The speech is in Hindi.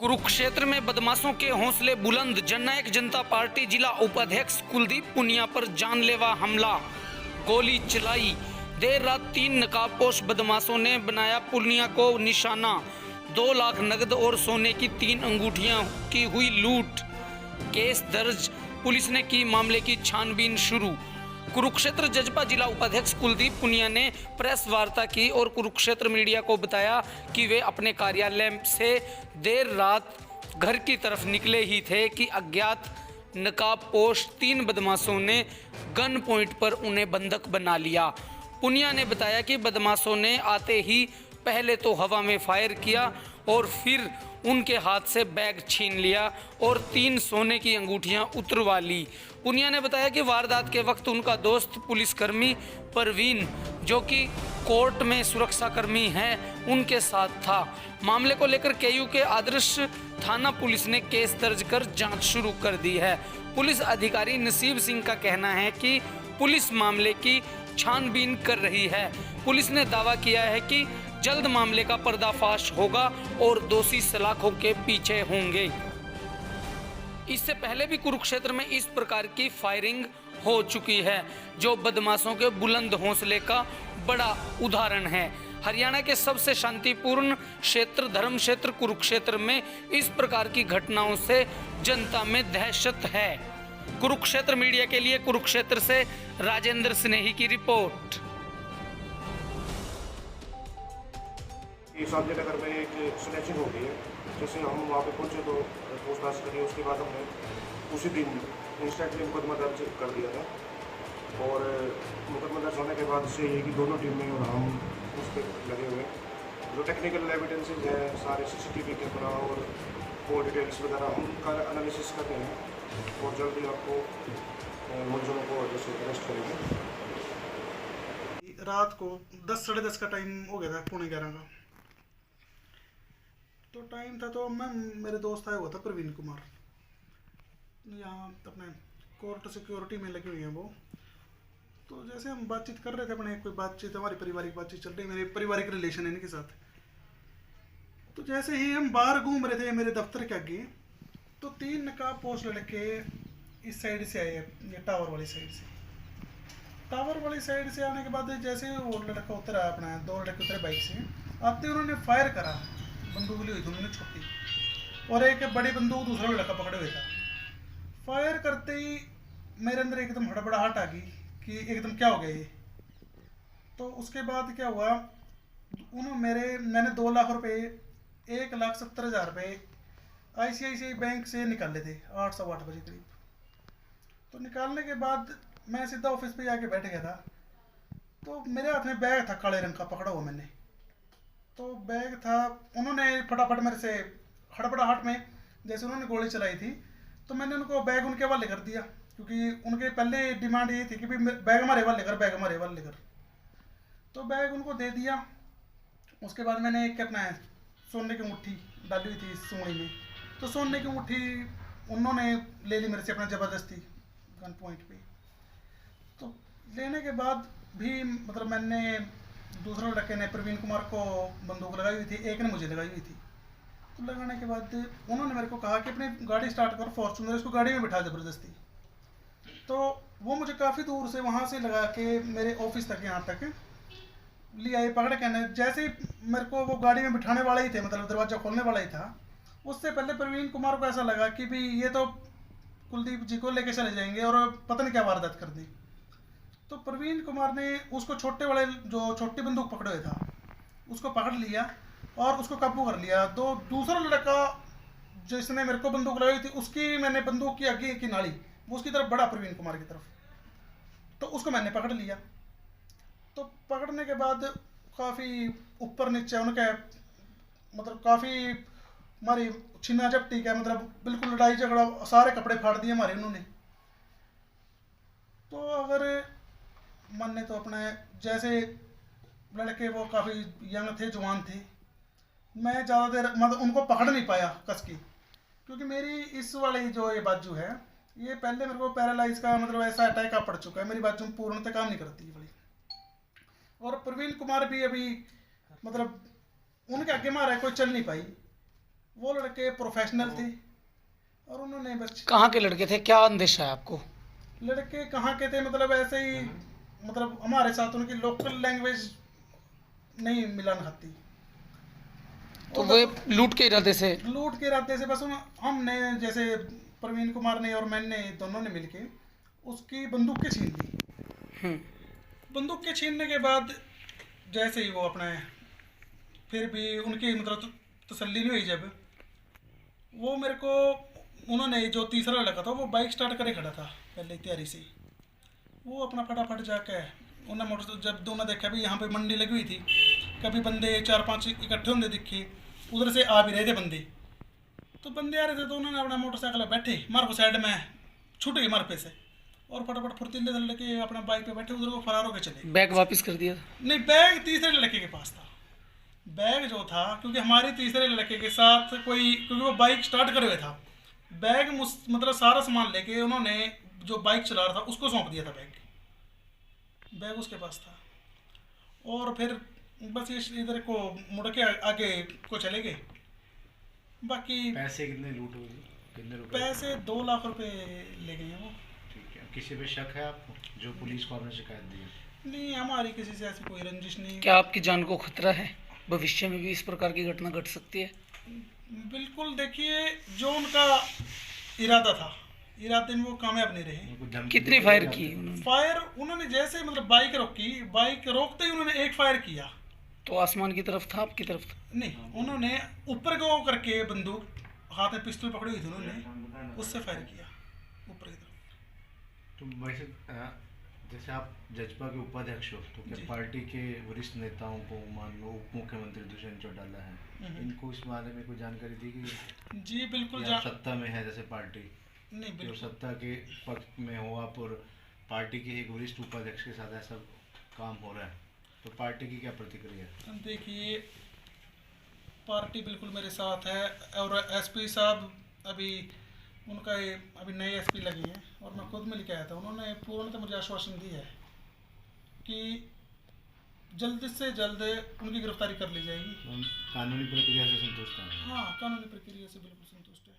कुरुक्षेत्र में बदमाशों के हौसले बुलंद। जननायक जनता पार्टी जिला उपाध्यक्ष कुलदीप पुनिया पर जानलेवा हमला, गोली चलाई। देर रात 3 नकाबपोश बदमाशों ने बनाया पुनिया को निशाना। 2 लाख नगद और सोने की 3 अंगूठियां की हुई लूट। केस दर्ज, पुलिस ने की मामले की छानबीन शुरू। कुरुक्षेत्र जजपा जिला उपाध्यक्ष कुलदीप पुनिया ने प्रेस वार्ता की और कुरुक्षेत्र मीडिया को बताया कि वे अपने कार्यालय से देर रात घर की तरफ निकले ही थे कि अज्ञात नकाबपोश 3 बदमाशों ने गन पॉइंट पर उन्हें बंधक बना लिया। पुनिया ने बताया कि बदमाशों ने आते ही पहले तो हवा में फायर किया और फिर उनके हाथ से बैग छीन लिया और 3 सोने की अंगूठियां उतरवा ली। पुनिया ने बताया कि वारदात के वक्त उनका दोस्त पुलिसकर्मी परवीन, जो कि कोर्ट में सुरक्षाकर्मी हैं, उनके साथ था। मामले को लेकर केयू के आदर्श थाना पुलिस ने केस दर्ज कर जांच शुरू कर दी है। पुलिस अधिकारी नसीब सिंह का कहना है कि पुलिस मामले की छानबीन कर रही है। पुलिस ने दावा किया है कि जल्द मामले का पर्दाफाश होगा और दोषी सलाखों के पीछे होंगे। इससे पहले भी कुरुक्षेत्र में इस प्रकार की फायरिंग हो चुकी है, जो बदमाशों के बुलंद हौसले का बड़ा उदाहरण है। हरियाणा के सबसे शांतिपूर्ण क्षेत्र धर्म क्षेत्र कुरुक्षेत्र में इस प्रकार की घटनाओं से जनता में दहशत है। कुरुक्षेत्र मीडिया के लिए कुरुक्षेत्र से राजेंद्र स्नेही की रिपोर्ट। सांझे नगर में एक स्नैचिंग हो गई है। जैसे हम वहाँ पे पहुँचे तो पूछताछ करी, उसके बाद हमने उसी दिन इंस्टेंटली मुकदमा दर्ज कर दिया था। और मुकदमा दर्ज होने के बाद से ये कि दोनों टीमें और हम उस पर लगे हुए हैं। जो टेक्निकल एविडेंसेज है, सारे CCTV कैमरा और कॉल डिटेल्स वगैरह, उनका एनालिसिस करते हैं और जल्दी आपको मुलजमों को जैसे अरेस्ट करेंगे। रात को 10 साढ़े 10 का टाइम हो गया था, 11:15 का तो टाइम था। तो मैं मेरे दोस्त आया हुआ था प्रवीण कुमार, यहाँ अपने कोर्ट सिक्योरिटी में लगी हुई है वो। तो जैसे हम बातचीत कर रहे थे अपने, कोई बातचीत हमारी पारिवारिक बातचीत चल रही, मेरे पारिवारिक रिलेशन है इनके साथ। तो जैसे ही हम बाहर घूम रहे थे मेरे दफ्तर के आगे, तो 3 नकाबपोश लड़के इस साइड से आए, ये टावर वाली साइड से। टावर वाली साइड से आने के बाद जैसे वो लड़का उतरा, अपना 2 लड़के उतरे बाइक से आते, उन्होंने फायर करा। बंदूक ली हुई थी उन्होंने छोटी, और एक बड़ी बंदूक दूसरा लड़का पकड़े हुए था। फायर करते ही मेरे अंदर एकदम हड़बड़ाहट आ गई कि एकदम क्या हो गया ये। तो उसके बाद क्या हुआ, मैंने 2 लाख रुपए, 1,70,000 रुपये ICICI बैंक से निकाले थे 8 सवा 8 बजे करीब। तो निकालने के बाद मैं सीधा ऑफिस पे जाके बैठ गया था। तो मेरे हाथ में बैग था काले रंग का पकड़ा हुआ मैंने। तो बैग था, उन्होंने फटाफट मेरे से हड़बड़ाहट में जैसे उन्होंने गोली चलाई थी, तो मैंने उनको बैग उनके हवाले कर दिया, क्योंकि उनके पहले डिमांड ये थी कि भी बैग हमारे हवाले कर, बैग हमारे हवाले कर। तो बैग उनको दे दिया। उसके बाद मैंने एक अपना सोने की मुट्ठी डाली हुई थी सूंडी में, तो सोने की मुट्ठी उन्होंने ले ली मेरे से अपना ज़बरदस्ती गन पॉइंट पे। तो लेने के बाद भी मतलब मैंने, दूसरे लड़के ने प्रवीण कुमार को बंदूक लगाई हुई थी, एक ने मुझे लगाई हुई थी। तो लगाने के बाद उन्होंने मेरे को कहा कि अपनी गाड़ी स्टार्ट कर, फॉर्च्यूनर, इसको गाड़ी में बिठा ज़बरदस्ती। तो वो मुझे काफ़ी दूर से वहाँ से लगा के मेरे ऑफिस तक, यहाँ तक ले आए पकड़ के। जैसे ही मेरे को वो गाड़ी में बिठाने वाला ही थे, मतलब दरवाज़ा खोलने वाला ही था, उससे पहले प्रवीण कुमार को ऐसा लगा कि भी ये तो कुलदीप जी को लेके चले जाएंगे और पता नहीं क्या वारदात कर दी। तो प्रवीण कुमार ने उसको छोटे वाले, जो छोटी बंदूक पकड़े हुए था, उसको पकड़ लिया और उसको काबू कर लिया। तो दूसरा लड़का जिसने मेरे को बंदूक लगाई थी, उसकी मैंने बंदूक की आगे की नाली वो उसकी तरफ बढ़ा, प्रवीण कुमार की तरफ, तो उसको मैंने पकड़ लिया। तो पकड़ने के बाद काफ़ी ऊपर नीचे उनके, मतलब काफ़ी हमारी छीना झपटी का, मतलब बिल्कुल लड़ाई झगड़ा, सारे कपड़े फाड़ दिए हमारे उन्होंने। तो अगर माने तो अपने जैसे लड़के वो काफ़ी यंग थे, जवान थे, मैं ज़्यादा देर मतलब उनको पकड़ नहीं पाया कस की, क्योंकि मेरी इस वाली जो ये बाजू है, ये पहले मेरे को पैरालाइज का मतलब ऐसा अटैक आ पड़ चुका है, मेरी बाजू पूर्णतः काम नहीं करती वाली। और प्रवीण कुमार भी अभी मतलब उनके आगे मारा है, कोई चल नहीं पाई। वो लड़के प्रोफेशनल थे और उन्होंने बस कहाँ के लड़के थे, क्या अंदेशा है आपको? लड़के कहाँ के थे मतलब ऐसे ही, मतलब हमारे साथ उनकी लोकल लैंग्वेज नहीं मिलान खाती। तो और वे बस लूट के इरादे से? लूट के इरादे से बस हमने जैसे प्रवीण कुमार ने और मैंने दोनों ने मिलके उसकी बंदूकें छीन ली। हम्म, बंदूक के छीनने के बाद जैसे ही वो अपने फिर भी उनकी मतलब तसल्ली नहीं हुई, जब वो मेरे को उन्होंने जो तीसरा लड़का था वो बाइक स्टार्ट करे खड़ा था पहले तैयारी से, वो अपना फटाफट जाके उन्हें मोटर जब दोनों देखा भी यहाँ पे मंडी लगी हुई थी, कभी बंदे 4-5 इकट्ठे होंगे दिखे, उधर से आ भी रहे थे बंदे, तो बंदे आ रहे थे तो उन्होंने अपना मोटरसाइकिल बैठे मार को साइड में छूट गई मार पे से और फटाफट फुर्तीले से लड़के अपना बाइक पे बैठे उधर को फरार होकर चले। बैग वापस कर दिया? नहीं, बैग तीसरे लड़के के पास था। बैग जो था क्योंकि हमारे तीसरे लड़के के साथ कोई, क्योंकि वो बाइक स्टार्ट करे हुए था, बैग मतलब सारा सामान लेके उन्होंने जो बाइक चला रहा था उसको सौंप दिया था। बैग उसके पास था और फिर बस इधर को मुड़ के आगे को चले गए। बाकी पैसे कितने लूट हुए, कितने रुपए? पैसे 2 लाख रुपए ले गए हैं वो। ठीक है, किसी पे शक है आपको जो पुलिस को आपने शिकायत दी है? नहीं, हमारी किसी से ऐसी कोई रंजिश नहीं। क्या आपकी जान को खतरा है? भविष्य में भी इस प्रकार की घटना घट सकती है? बिल्कुल, देखिए जो उनका इरादा था, इरादे में वो कामयाब नहीं रहे। उनको धमकी कितनी दी फायर गई की आपने? उन्होंने? फायर उन्होंने जैसे मतलब बाइक रोकी, बाइक रोकते ही उन्होंने एक फायर किया। तो आसमान की तरफ था, आपकी तरफ था? नहीं, उन्होंने ऊपर को करके बंदूक हाथ में पिस्टल पकड़ी हुई थी, उन्होंने उससे फायर किया ऊपर की तरफ। तो वैसे जैसे आप जजपा के उपाध्यक्ष हो, तो क्या जी। पार्टी के वरिष्ठ नेताओं को, मान लो उप मुख्यमंत्री दुष्यंत चौटाला है, इनको इस बारे में कोई जानकारी दी गई है? जी बिल्कुल, या सत्ता में है जैसे पार्टी, नहीं जो बिल्कुल, सत्ता के पक्ष में हो आप और पार्टी के एक वरिष्ठ उपाध्यक्ष के साथ ऐसा काम हो रहा है, तो पार्टी की क्या प्रतिक्रिया है? देखिए पार्टी बिल्कुल मेरे साथ है और एसपी साहब अभी उनका अभी नए एसपी लगी हैं और मैं खुद मिल के आया था, उन्होंने पूर्णतः मुझे आश्वासन दिया है कि जल्द से जल्द उनकी गिरफ्तारी कर ली जाएगी। हम कानूनी प्रक्रिया से संतुष्ट हैं? हाँ, कानूनी प्रक्रिया से बिल्कुल संतुष्ट है।